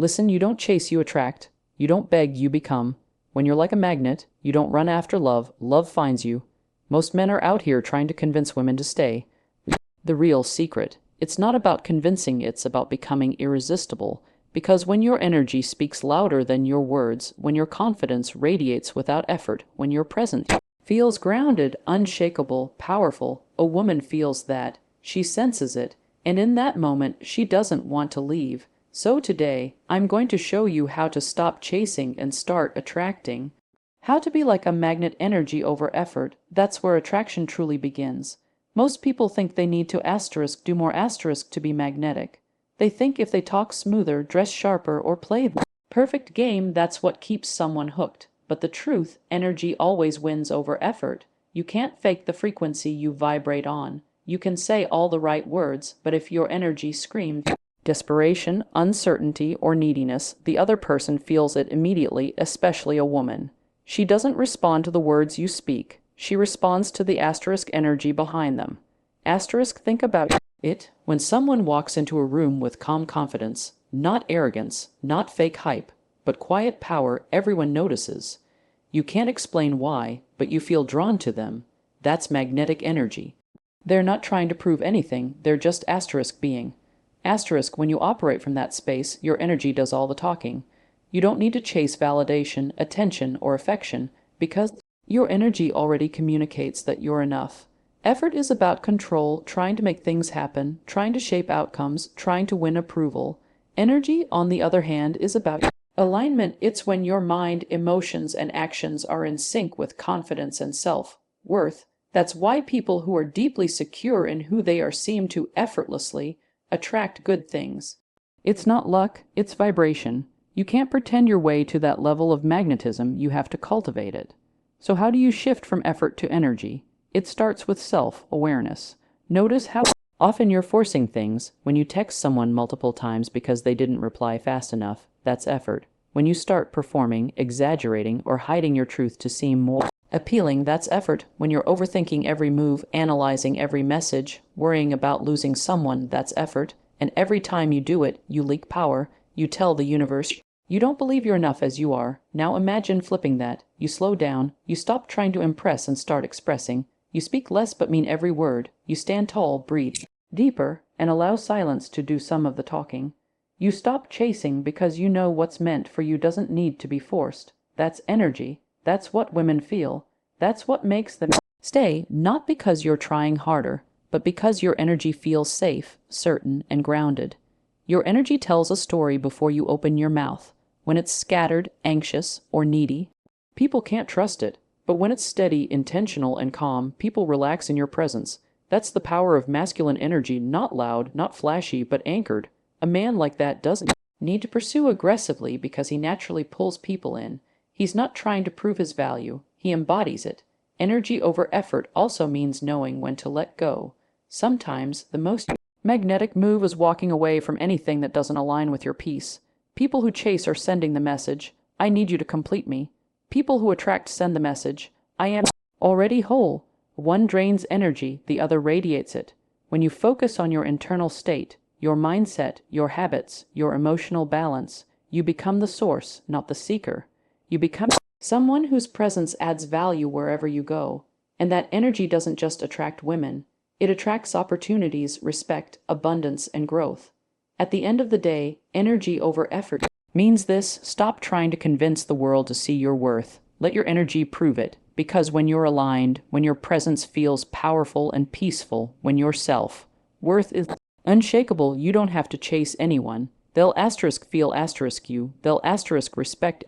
Listen, you don't chase, you attract. You don't beg, you become. When you're like a magnet, you don't run after love, love finds you. Most men are out here trying to convince women to stay. The real secret. It's not about convincing, it's about becoming irresistible. Because when your energy speaks louder than your words, when your confidence radiates without effort, when your presence feels grounded, unshakable, powerful, a woman feels that. She senses it, and in that moment, she doesn't want to leave. So today, I'm going to show you how to stop chasing and start attracting. How to be like a magnet, energy over effort. That's where attraction truly begins. Most people think they need to do more to be magnetic. They think if they talk smoother, dress sharper, or play the perfect game, that's what keeps someone hooked. But the truth, energy always wins over effort. You can't fake the frequency you vibrate on. You can say all the right words, but if your energy screams desperation, uncertainty, or neediness, the other person feels it immediately, especially a woman. She doesn't respond to the words you speak. She responds to the asterisk energy behind them. Asterisk, think about it. When someone walks into a room with calm confidence, not arrogance, not fake hype, but quiet power, everyone notices. You can't explain why, but you feel drawn to them. That's magnetic energy. They're not trying to prove anything, they're just asterisk being. Asterisk, when you operate from that space, your energy does all the talking. You don't need to chase validation, attention, or affection, because your energy already communicates that you're enough. Effort is about control, trying to make things happen, trying to shape outcomes, trying to win approval. Energy, on the other hand, is about alignment. It's when your mind, emotions, and actions are in sync with confidence and self-worth. That's why people who are deeply secure in who they are seem to effortlessly attract good things. It's not luck, it's vibration. You can't pretend your way to that level of magnetism, you have to cultivate it. So how do you shift from effort to energy? It starts with self-awareness. Notice how often you're forcing things. When you text someone multiple times because they didn't reply fast enough, that's effort. When you start performing, exaggerating, or hiding your truth to seem more appealing, that's effort. When you're overthinking every move, analyzing every message, worrying about losing someone, that's effort. And every time you do it, you leak power. You tell the universe you don't believe you're enough as you are. Now imagine flipping that. You slow down, you stop trying to impress and start expressing. You speak less but mean every word. You stand tall, breathe deeper, and allow silence to do some of the talking. You stop chasing because you know what's meant for you doesn't need to be forced. That's energy. That's what women feel. That's what makes them stay, not because you're trying harder, but because your energy feels safe, certain, and grounded. Your energy tells a story before you open your mouth. When it's scattered, anxious, or needy, people can't trust it. But when it's steady, intentional, and calm, people relax in your presence. That's the power of masculine energy, not loud, not flashy, but anchored. A man like that doesn't need to pursue aggressively because he naturally pulls people in. He's not trying to prove his value, he embodies it. Energy over effort also means knowing when to let go. Sometimes the most magnetic move is walking away from anything that doesn't align with your peace. People who chase are sending the message, I need you to complete me. People who attract send the message, I am already whole. One drains energy, the other radiates it. When you focus on your internal state, your mindset, your habits, your emotional balance, you become the source, not the seeker. You become someone whose presence adds value wherever you go. And that energy doesn't just attract women. It attracts opportunities, respect, abundance, and growth. At the end of the day, energy over effort means this: stop trying to convince the world to see your worth. Let your energy prove it. Because when you're aligned, when your presence feels powerful and peaceful, when your self-worth is unshakable, you don't have to chase anyone. They'll feel you, they'll respect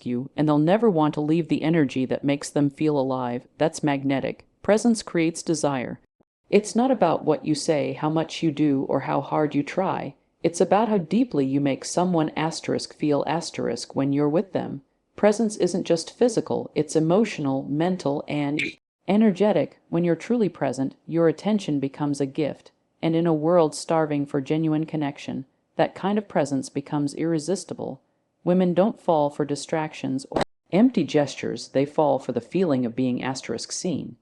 you, and they'll never want to leave the energy that makes them feel alive. That's magnetic. Presence creates desire. It's not about what you say, how much you do, or how hard you try. It's about how deeply you make someone feel when you're with them. Presence isn't just physical, it's emotional, mental, and energetic. When you're truly present, your attention becomes a gift. And in a world starving for genuine connection, that kind of presence becomes irresistible. Women don't fall for distractions or empty gestures, they fall for the feeling of being seen.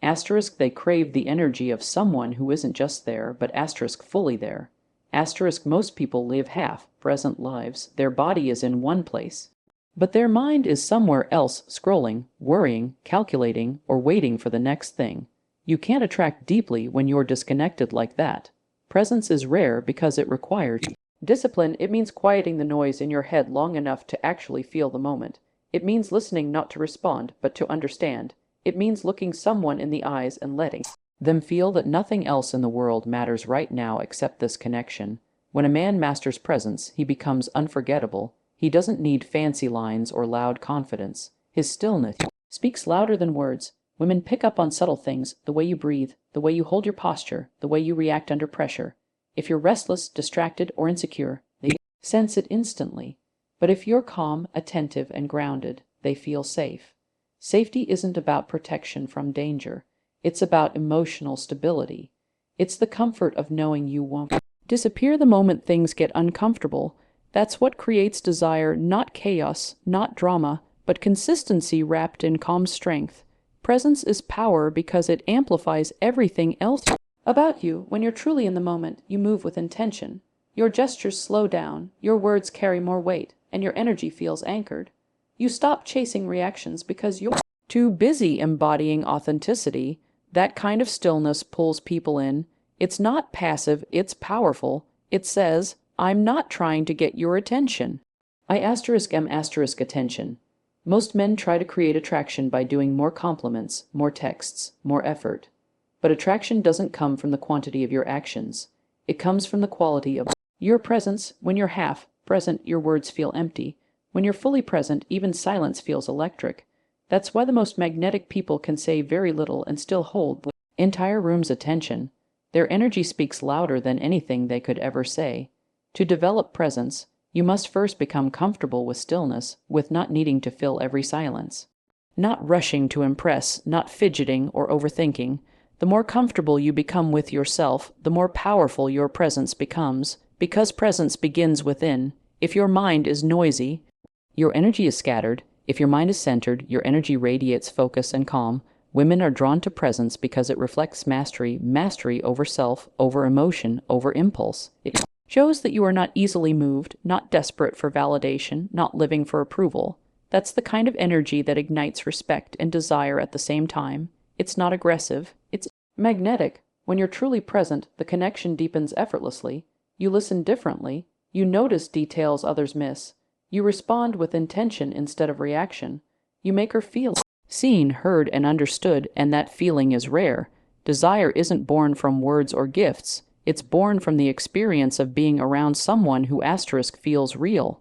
They crave the energy of someone who isn't just there, but fully there. Asterisk most people live half-present lives. Their body is in one place, but their mind is somewhere else, scrolling, worrying, calculating, or waiting for the next thing. You can't attract deeply when you're disconnected like that. Presence is rare because it requires discipline. It means quieting the noise in your head long enough to actually feel the moment. It means listening not to respond, but to understand. It means looking someone in the eyes and letting them feel that nothing else in the world matters right now except this connection. When a man masters presence, he becomes unforgettable. He doesn't need fancy lines or loud confidence. His stillness speaks louder than words. Women pick up on subtle things, the way you breathe, the way you hold your posture, the way you react under pressure. If you're restless, distracted, or insecure, they sense it instantly. But if you're calm, attentive, and grounded, they feel safe. Safety isn't about protection from danger. It's about emotional stability. It's the comfort of knowing you won't disappear the moment things get uncomfortable. That's what creates desire, not chaos, not drama, but consistency wrapped in calm strength. Presence is power because it amplifies everything else about you. When you're truly in the moment, you move with intention. Your gestures slow down, your words carry more weight, and your energy feels anchored. You stop chasing reactions because you're too busy embodying authenticity. That kind of stillness pulls people in. It's not passive, it's powerful. It says, I'm not trying to get your attention. Attention. Most men try to create attraction by doing more compliments, more texts, more effort. But attraction doesn't come from the quantity of your actions. It comes from the quality of your presence. When you're half present, your words feel empty. When you're fully present, even silence feels electric. That's why the most magnetic people can say very little and still hold the entire room's attention. Their energy speaks louder than anything they could ever say. To develop presence, you must first become comfortable with stillness, with not needing to fill every silence. Not rushing to impress, not fidgeting or overthinking. The more comfortable you become with yourself, the more powerful your presence becomes, because presence begins within. If your mind is noisy, your energy is scattered. If your mind is centered, your energy radiates focus and calm. Women are drawn to presence because it reflects mastery over self, over emotion, over impulse. It shows that you are not easily moved, not desperate for validation, not living for approval. That's the kind of energy that ignites respect and desire at the same time. It's not aggressive, it's magnetic. When you're truly present, the connection deepens effortlessly. You listen differently. You notice details others miss. You respond with intention instead of reaction. You make her feel seen, heard, and understood, and that feeling is rare. Desire isn't born from words or gifts. It's born from the experience of being around someone who feels real.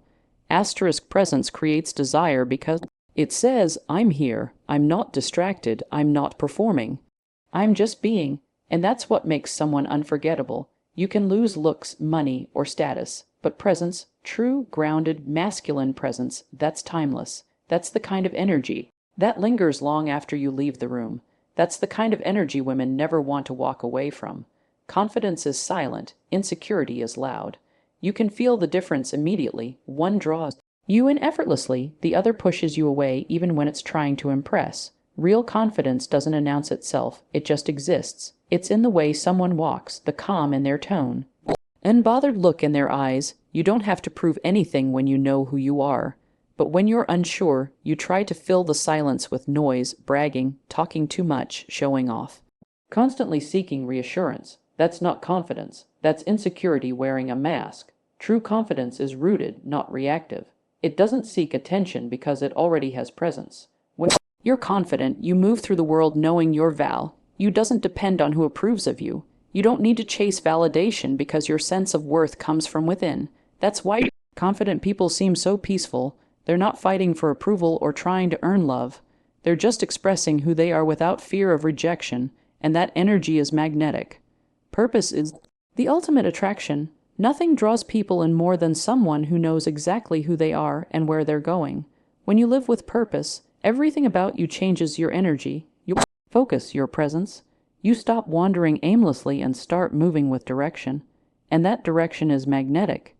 Presence creates desire because it says, I'm here, I'm not distracted, I'm not performing. I'm just being, and that's what makes someone unforgettable. You can lose looks, money, or status, but presence, true, grounded, masculine presence, that's timeless. That's the kind of energy that lingers long after you leave the room. That's the kind of energy women never want to walk away from. Confidence is silent, insecurity is loud. You can feel the difference immediately. One draws you in effortlessly, the other pushes you away even when it's trying to impress. Real confidence doesn't announce itself, it just exists. It's in the way someone walks, the calm in their tone, unbothered look in their eyes. You don't have to prove anything when you know who you are. But when you're unsure, you try to fill the silence with noise, bragging, talking too much, showing off. Constantly seeking reassurance. That's not confidence. That's insecurity wearing a mask. True confidence is rooted, not reactive. It doesn't seek attention because it already has presence. When you're confident, you move through the world knowing your value. You doesn't depend on who approves of you. You don't need to chase validation because your sense of worth comes from within. That's why confident people seem so peaceful. They're not fighting for approval or trying to earn love. They're just expressing who they are without fear of rejection, and that energy is magnetic. Purpose is the ultimate attraction. Nothing draws people in more than someone who knows exactly who they are and where they're going. When you live with purpose, everything about you changes. Your energy, your focus, your presence. You stop wandering aimlessly and start moving with direction. And that direction is magnetic.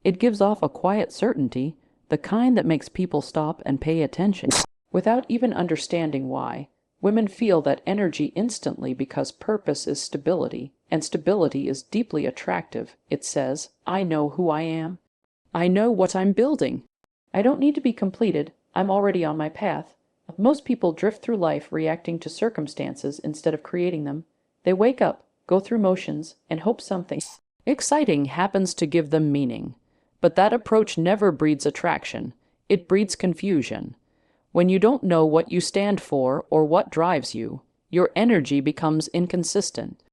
It gives off a quiet certainty, the kind that makes people stop and pay attention. Without even understanding why, women feel that energy instantly because purpose is stability. And stability is deeply attractive. It says, I know who I am. I know what I'm building. I don't need to be completed. I'm already on my path. Most people drift through life reacting to circumstances instead of creating them. They wake up, go through motions, and hope something exciting happens to give them meaning. But that approach never breeds attraction. It breeds confusion. When you don't know what you stand for or what drives you, your energy becomes inconsistent.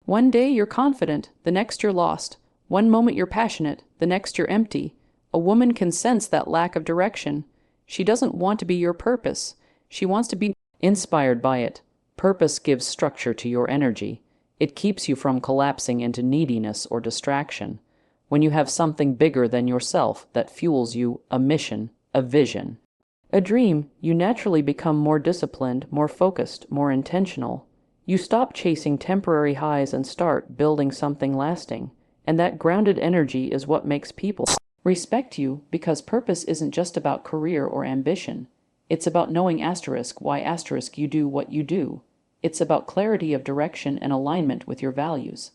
One day you're confident, the next you're lost. One moment you're passionate, the next you're empty. A woman can sense that lack of direction. She doesn't want to be your purpose. She wants to be inspired by it. Purpose gives structure to your energy. It keeps you from collapsing into neediness or distraction. When you have something bigger than yourself that fuels you, a mission, a vision, a dream, you naturally become more disciplined, more focused, more intentional. You stop chasing temporary highs and start building something lasting. And that grounded energy is what makes people respect you, because purpose isn't just about career or ambition. It's about knowing why you do what you do. It's about clarity of direction and alignment with your values.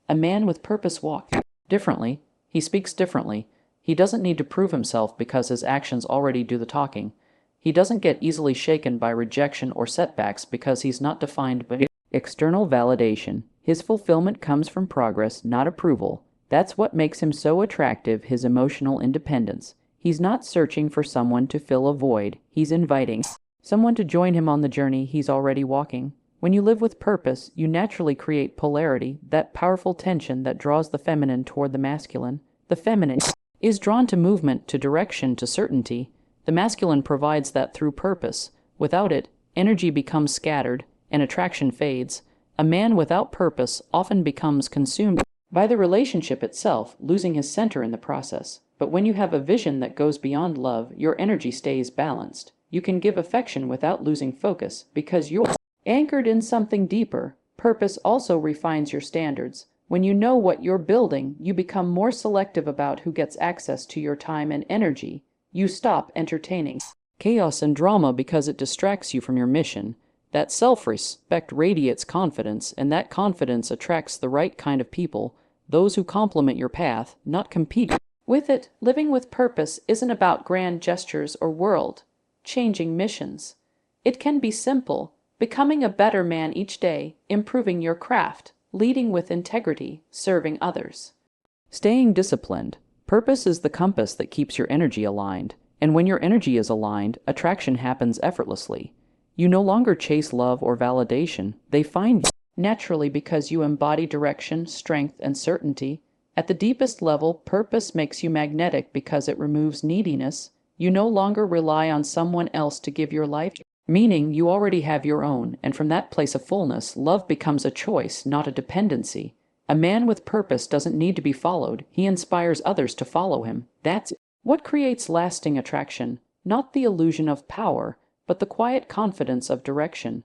A man with purpose walks differently. He speaks differently. He doesn't need to prove himself because his actions already do the talking. He doesn't get easily shaken by rejection or setbacks because he's not defined by external validation. His fulfillment comes from progress, not approval. That's what makes him so attractive, his emotional independence. He's not searching for someone to fill a void. He's inviting someone to join him on the journey he's already walking. When you live with purpose, you naturally create polarity, that powerful tension that draws the feminine toward the masculine. The feminine is drawn to movement, to direction, to certainty. The masculine provides that through purpose. Without it, energy becomes scattered, and attraction fades. A man without purpose often becomes consumed by the relationship itself, losing his center in the process. But when you have a vision that goes beyond love, your energy stays balanced. You can give affection without losing focus because you're anchored in something deeper. Purpose also refines your standards. When you know what you're building, you become more selective about who gets access to your time and energy. You stop entertaining chaos and drama because it distracts you from your mission. That self-respect radiates confidence, and that confidence attracts the right kind of people, those who complement your path, not compete with it. Living with purpose isn't about grand gestures or world-changing missions. It can be simple, becoming a better man each day, improving your craft, leading with integrity, serving others, staying disciplined. Purpose is the compass that keeps your energy aligned, and when your energy is aligned, attraction happens effortlessly. You no longer chase love or validation. They find you naturally because you embody direction, strength, and certainty. At the deepest level, purpose makes you magnetic because it removes neediness. You no longer rely on someone else to give your life meaning. You already have your own, and from that place of fullness, love becomes a choice, not a dependency. A man with purpose doesn't need to be followed. He inspires others to follow him. That's what creates lasting attraction, not the illusion of power, but the quiet confidence of direction.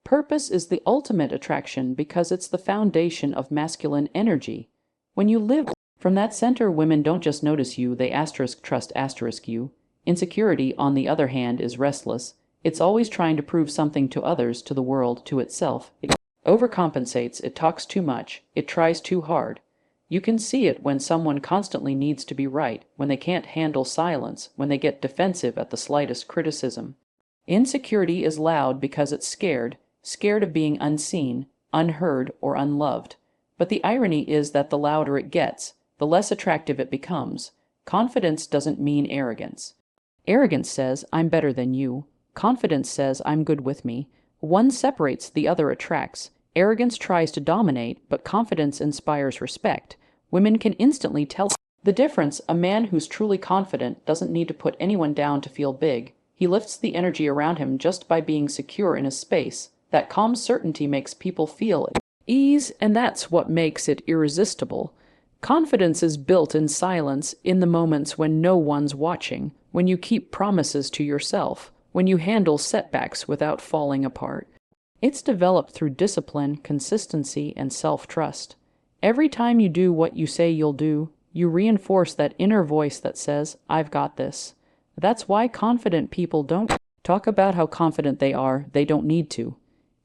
Purpose is the ultimate attraction because it's the foundation of masculine energy. When you live from that center, women don't just notice you, they trust you. Insecurity, on the other hand, is restless. It's always trying to prove something to others, to the world, to itself. It overcompensates, it talks too much, it tries too hard. You can see it when someone constantly needs to be right, when they can't handle silence, when they get defensive at the slightest criticism. Insecurity is loud because it's scared of being unseen, unheard, or unloved. But the irony is that the louder it gets, the less attractive it becomes. Confidence doesn't mean arrogance. Arrogance says, I'm better than you. Confidence says, I'm good with me. One separates, the other attracts. Arrogance tries to dominate, but confidence inspires respect. Women can instantly tell the difference. A man who's truly confident doesn't need to put anyone down to feel big. He lifts the energy around him just by being secure in his space. That calm certainty makes people feel ease, and that's what makes it irresistible. Confidence is built in silence, in the moments when no one's watching, when you keep promises to yourself, when you handle setbacks without falling apart. It's developed through discipline, consistency, and self-trust. Every time you do what you say you'll do, you reinforce that inner voice that says, I've got this. That's why confident people don't talk about how confident they are. They don't need to.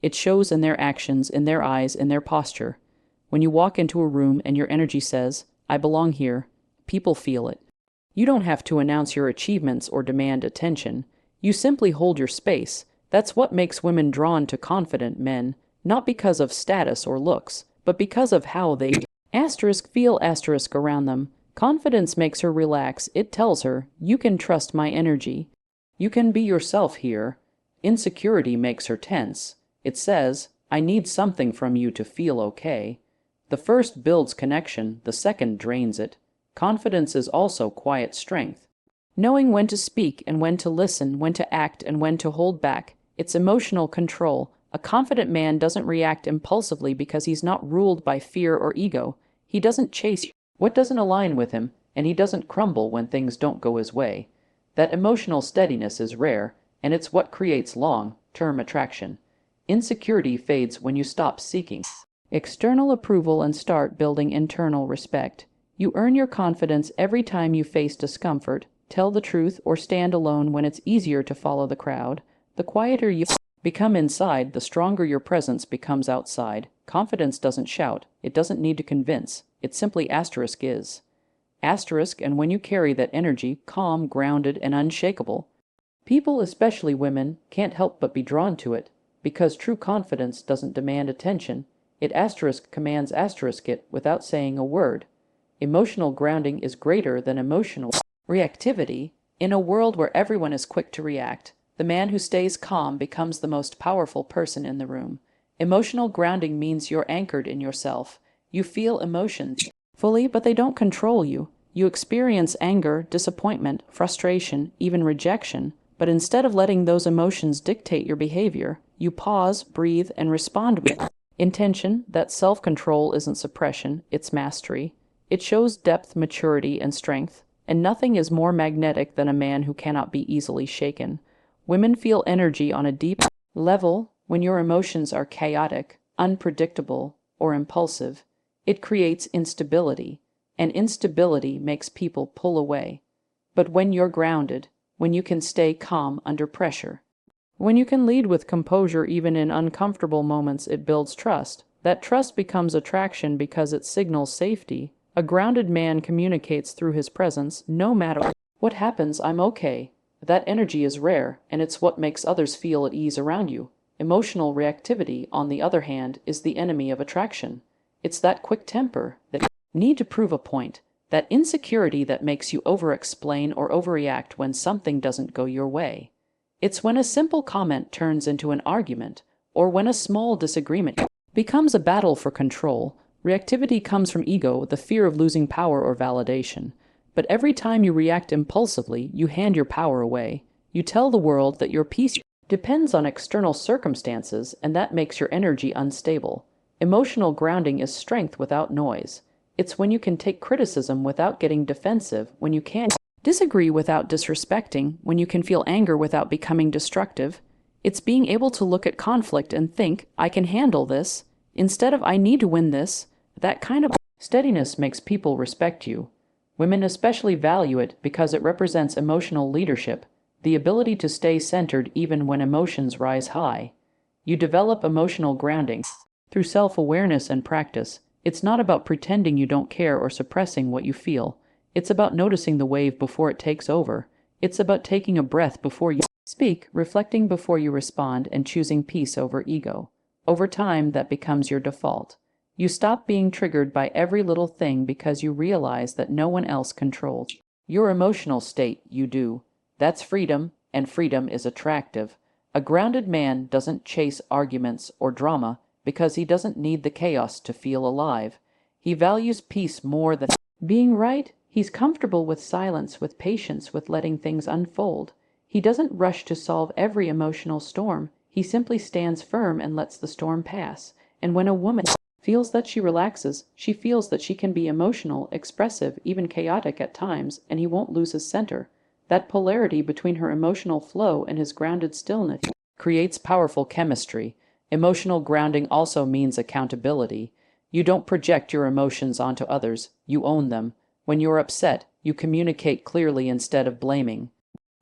It shows in their actions, in their eyes, in their posture. When you walk into a room and your energy says, "I belong here," people feel it. You don't have to announce your achievements or demand attention. You simply hold your space. That's what makes women drawn to confident men, not because of status or looks, but because of how they feel around them. Confidence makes her relax. It tells her, "You can trust my energy. You can be yourself here." Insecurity makes her tense. It says, "I need something from you to feel okay." The first builds connection, the second drains it. Confidence is also quiet strength. Knowing when to speak and when to listen, when to act and when to hold back. It's emotional control. A confident man doesn't react impulsively because he's not ruled by fear or ego. He doesn't chase what doesn't align with him, and he doesn't crumble when things don't go his way. That emotional steadiness is rare, and it's what creates long-term attraction. Insecurity fades when you stop seeking external approval and start building internal respect. You earn your confidence every time you face discomfort, tell the truth, or stand alone when it's easier to follow the crowd. The quieter you become inside, the stronger your presence becomes outside. Confidence doesn't shout. It doesn't need to convince. It simply is. And when you carry that energy, calm, grounded, and unshakable, people, especially women, can't help but be drawn to it, because true confidence doesn't demand attention. It commands it without saying a word. Emotional grounding is greater than emotional reactivity. In a world where everyone is quick to react, the man who stays calm becomes the most powerful person in the room. Emotional grounding means you're anchored in yourself. You feel emotions fully, but they don't control you. You experience anger, disappointment, frustration, even rejection, but instead of letting those emotions dictate your behavior, you pause, breathe, and respond with intention. That self-control isn't suppression, it's mastery. It shows depth, maturity, and strength, and nothing is more magnetic than a man who cannot be easily shaken. Women feel energy on a deep level when your emotions are chaotic, unpredictable, or impulsive. It creates instability, and instability makes people pull away. But when you're grounded, when you can stay calm under pressure, when you can lead with composure even in uncomfortable moments, it builds trust. That trust becomes attraction because it signals safety. A grounded man communicates through his presence. No matter what happens, I'm okay. That energy is rare, and it's what makes others feel at ease around you. Emotional reactivity, on the other hand, is the enemy of attraction. It's that quick temper, that need to prove a point, that insecurity that makes you over-explain or overreact when something doesn't go your way. It's when a simple comment turns into an argument, or when a small disagreement becomes a battle for control. Reactivity comes from ego, the fear of losing power or validation. But every time you react impulsively, you hand your power away. You tell the world that your peace depends on external circumstances, and that makes your energy unstable. Emotional grounding is strength without noise. It's when you can take criticism without getting defensive, when you can disagree without disrespecting, when you can feel anger without becoming destructive. It's being able to look at conflict and think, "I can handle this," instead of "I need to win this." That kind of steadiness makes people respect you. Women especially value it because it represents emotional leadership, the ability to stay centered even when emotions rise high. You develop emotional grounding through self-awareness and practice. It's not about pretending you don't care or suppressing what you feel. It's about noticing the wave before it takes over. It's about taking a breath before you speak, reflecting before you respond, and choosing peace over ego. Over time, that becomes your default. You stop being triggered by every little thing because you realize that no one else controls your emotional state. You do. That's freedom, and freedom is attractive. A grounded man doesn't chase arguments or drama because he doesn't need the chaos to feel alive. He values peace more than being right. He's comfortable with silence, with patience, with letting things unfold. He doesn't rush to solve every emotional storm. He simply stands firm and lets the storm pass. And when a woman feels that she relaxes, she feels that she can be emotional, expressive, even chaotic at times, and he won't lose his center. That polarity between her emotional flow and his grounded stillness creates powerful chemistry. Emotional grounding also means accountability. You don't project your emotions onto others, you own them. When you're upset, you communicate clearly instead of blaming.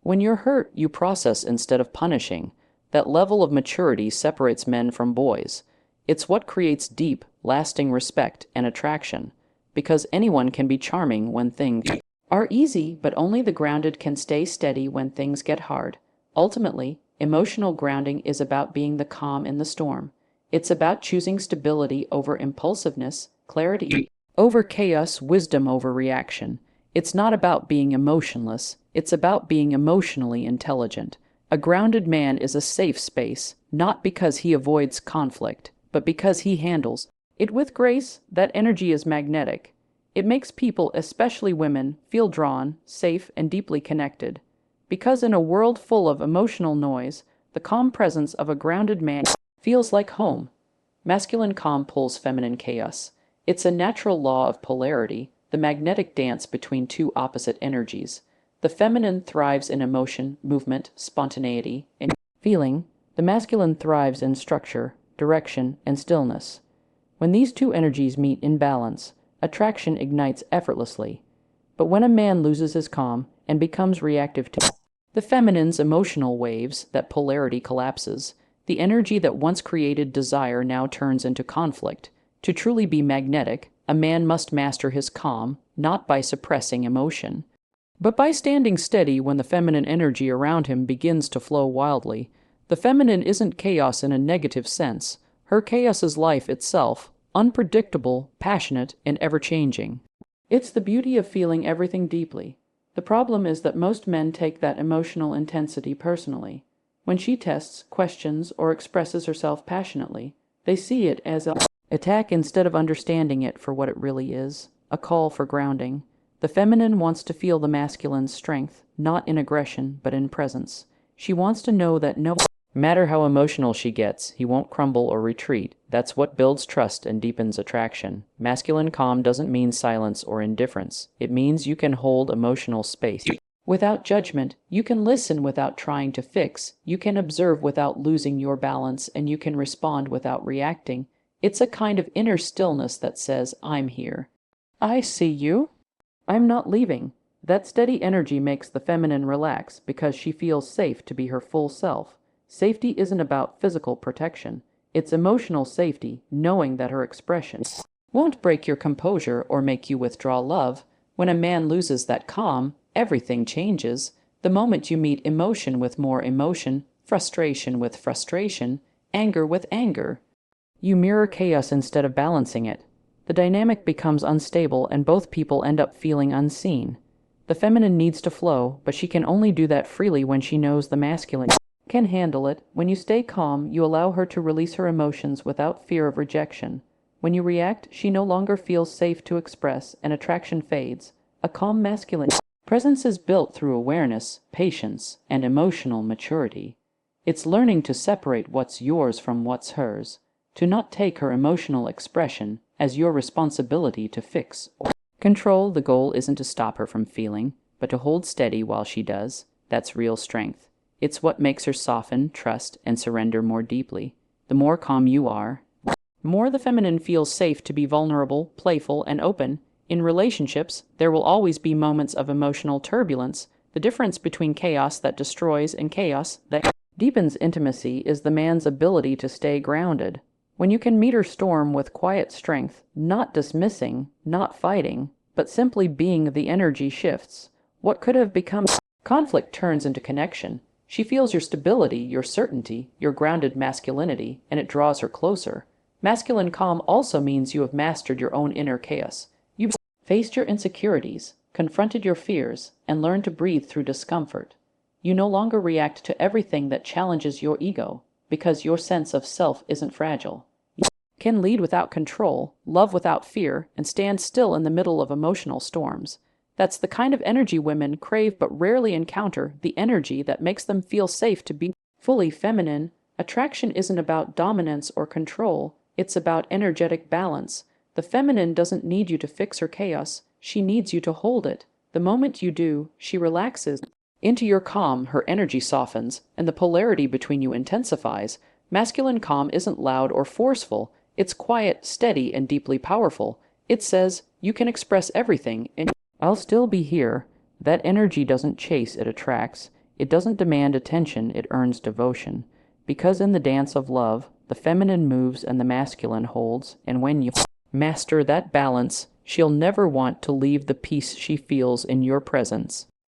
When you're hurt, you process instead of punishing. That level of maturity separates men from boys. It's what creates deep, lasting respect and attraction. Because anyone can be charming when things are easy, but only the grounded can stay steady when things get hard. Ultimately, emotional grounding is about being the calm in the storm. It's about choosing stability over impulsiveness, clarity over chaos, wisdom over reaction. It's not about being emotionless, it's about being emotionally intelligent. A grounded man is a safe space, not because he avoids conflict, but because he handles it with grace. That energy is magnetic. It makes people, especially women, feel drawn, safe, and deeply connected. Because in a world full of emotional noise, the calm presence of a grounded man feels like home. Masculine calm pulls feminine chaos. It's a natural law of polarity, the magnetic dance between two opposite energies. The feminine thrives in emotion, movement, spontaneity, and feeling. The masculine thrives in structure, direction, and stillness. When these two energies meet in balance, attraction ignites effortlessly. But when a man loses his calm and becomes reactive to the feminine's emotional waves, that polarity collapses. The energy that once created desire now turns into conflict. To truly be magnetic, a man must master his calm, not by suppressing emotion, but by standing steady when the feminine energy around him begins to flow wildly. The feminine isn't chaos in a negative sense. Her chaos is life itself, unpredictable, passionate, and ever-changing. It's the beauty of feeling everything deeply. The problem is that most men take that emotional intensity personally. When she tests, questions, or expresses herself passionately, they see it as an attack instead of understanding it for what it really is, a call for grounding. The feminine wants to feel the masculine's strength, not in aggression, but in presence. She wants to know that no matter how emotional she gets, he won't crumble or retreat. That's what builds trust and deepens attraction. Masculine calm doesn't mean silence or indifference. It means you can hold emotional space without judgment. You can listen without trying to fix. You can observe without losing your balance, and you can respond without reacting. It's a kind of inner stillness that says, I'm here. I see you. I'm not leaving. That steady energy makes the feminine relax because she feels safe to be her full self. Safety isn't about physical protection. It's emotional safety, knowing that her expression won't break your composure or make you withdraw love. When a man loses that calm, everything changes. The moment you meet emotion with more emotion, frustration with frustration, anger with anger, you mirror chaos instead of balancing it. The dynamic becomes unstable and both people end up feeling unseen. The feminine needs to flow, but she can only do that freely when she knows the masculine can handle it. When you stay calm, you allow her to release her emotions without fear of rejection. When you react, she no longer feels safe to express, and attraction fades. A calm masculine presence is built through awareness, patience, and emotional maturity. It's learning to separate what's yours from what's hers, to not take her emotional expression as your responsibility to fix or control. The goal isn't to stop her from feeling, but to hold steady while she does. That's real strength. It's what makes her soften, trust, and surrender more deeply. The more calm you are, the more the feminine feels safe to be vulnerable, playful, and open. In relationships, there will always be moments of emotional turbulence. The difference between chaos that destroys and chaos that deepens intimacy is the man's ability to stay grounded. When you can meet her storm with quiet strength, not dismissing, not fighting, but simply being, the energy shifts. What could have become conflict turns into connection. She feels your stability, your certainty, your grounded masculinity, and it draws her closer. Masculine calm also means you have mastered your own inner chaos. You've faced your insecurities, confronted your fears, and learned to breathe through discomfort. You no longer react to everything that challenges your ego, because your sense of self isn't fragile. You can lead without control, love without fear, and stand still in the middle of emotional storms. That's the kind of energy women crave but rarely encounter, the energy that makes them feel safe to be fully feminine. Attraction isn't about dominance or control, it's about energetic balance. The feminine doesn't need you to fix her chaos, she needs you to hold it. The moment you do, she relaxes into your calm, her energy softens, and the polarity between you intensifies. Masculine calm isn't loud or forceful, it's quiet, steady, and deeply powerful. It says, you can express everything, and I'll still be here. That energy doesn't chase, it attracts. It doesn't demand attention, it earns devotion. Because in the dance of love, The feminine moves and the masculine holds, and when you master that balance, she'll never want to leave the peace she feels in your presence.